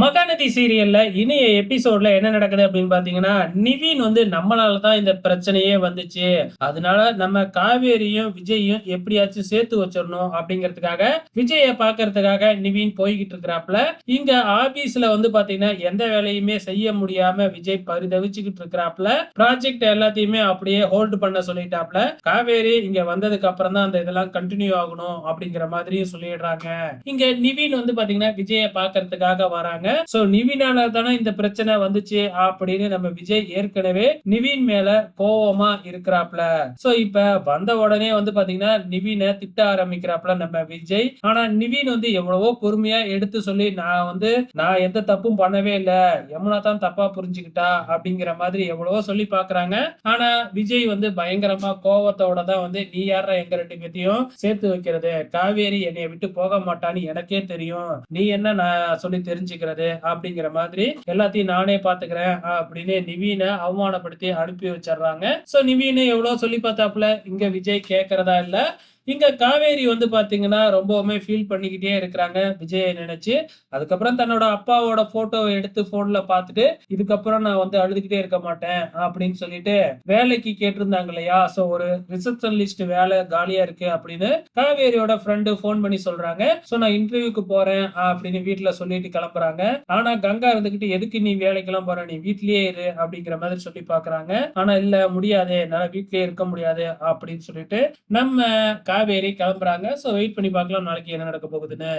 மகாநதி சீரியல்ல இனிய எபிசோட்ல என்ன நடக்குது அப்படின்னு பாத்தீங்கன்னா, நிவின் வந்து நம்மளால தான் இந்த பிரச்சனையே வந்துச்சு. அதனால நம்ம காவேரியும், விஜய்யும் எப்படியாச்சும் சேர்த்து வச்சிரணும் அப்படிங்கிறதுக்காக, விஜய பார்க்கறதுக்காக நிவின் போய்க்கிட்டு இருக்கிறாப்ல. இங்க ஆபீஸ்ல வந்து பாத்தீங்கன்னா, எந்த வேலையுமே செய்ய முடியாம விஜய் பரிதவிச்சுக்கிட்டு இருக்கிறாப்ல. ப்ராஜெக்ட் எல்லாத்தையுமே அப்படியே ஹோல்ட் பண்ண சொல்லிட்டாப்ல. காவேரி இங்க வந்ததுக்கு அப்புறம் தான் அந்த இதெல்லாம் கன்டினியூ ஆகணும் அப்படிங்கிற மாதிரியும் சொல்லிடுறாங்க. இங்க நிவின் வந்து பாத்தீங்கன்னா, விஜய பார்க்கறதுக்காக வராங்க. சோ நிவினால தானே இந்த பிரச்சனை வந்துச்சு அப்படின்னு நம்ம விஜய் ஏற்கனவே நிவின் மேல கோவமா இருக்கிறாப்ல. சோ இப்ப வந்த உடனே வந்து பாத்தீங்கன்னா நிவினை திட்ட ஆரம்பிக்கிறாப்ல நம்ம விஜய். ஆனா நிவின் வந்து எவ்வளவோ பொறுமையா எடுத்து சொல்லி நான் எந்த தப்பும் பண்ணவே இல்ல, யமுனா தான் தப்பா புரிஞ்சுக்கிட்டா அப்படிங்கிற மாதிரி எவ்வளவோ சொல்லி பாக்குறாங்க. ஆனா விஜய் வந்து பயங்கரமா கோவத்தோட தான் வந்து நீ யாரா எங்க ரெண்டு பேத்தையும் சேர்த்து வைக்கிறது, காவேரி என்னைய விட்டு போக மாட்டான்னு எனக்கே தெரியும், நீ என்ன நான் சொல்லி தெரிஞ்சுக்கிறது அப்படிங்கிற மாதிரி எல்லாத்தையும் நானே பாத்துக்கிறேன் அப்படின்னு நிவீனை அவமானப்படுத்தி அனுப்பி வச்சிடுறாங்க. சோ நிவீன் எவ்வளவு சொல்லி பார்த்தாப்புல, இங்க விஜய் கேட்கறதா இல்ல. இங்க காவேரி வந்து பாத்தீங்கன்னா ரொம்பவுமே ஃபீல் பண்ணிக்கிட்டே இருக்கிறாங்க விஜயை நினைச்சு. அதுக்கப்புறம் தன்னோட அப்பாவோட போட்டோவை எடுத்து போன்ல பார்த்துட்டு, இதுக்கப்புறம் நான் வந்து அழுதுகிட்டே இருக்க மாட்டேன் அப்படின்னு சொல்லிட்டு வேலைக்கு கேட்டிருந்தாங்க இல்லையா, சோ ஒரு ரிசப்ஷனிஸ்ட் வேலை காலியா இருக்கு அப்படின்னு காவேரியோட ஃப்ரெண்டு போன் பண்ணி சொல்றாங்க. சோ நான் இன்டர்வியூக்கு போறேன் அப்படின்னு வீட்டுல சொல்லிட்டு கிளம்புறாங்க. ஆனா கங்கா இருந்துகிட்டு எதுக்கு நீ வேலைக்கெல்லாம் போற, நீ வீட்லயே இரு அப்படிங்கிற மாதிரி சொல்லி பாக்குறாங்க. ஆனா இல்ல முடியாது, என்னால வீட்லயே இருக்க முடியாது அப்படின்னு சொல்லிட்டு நம்ம காவேரி கிளம்புறாங்க. சோ வெயிட் பண்ணி பார்க்கலாம் நாளைக்கு என்ன நடக்க போகுதுன்னு.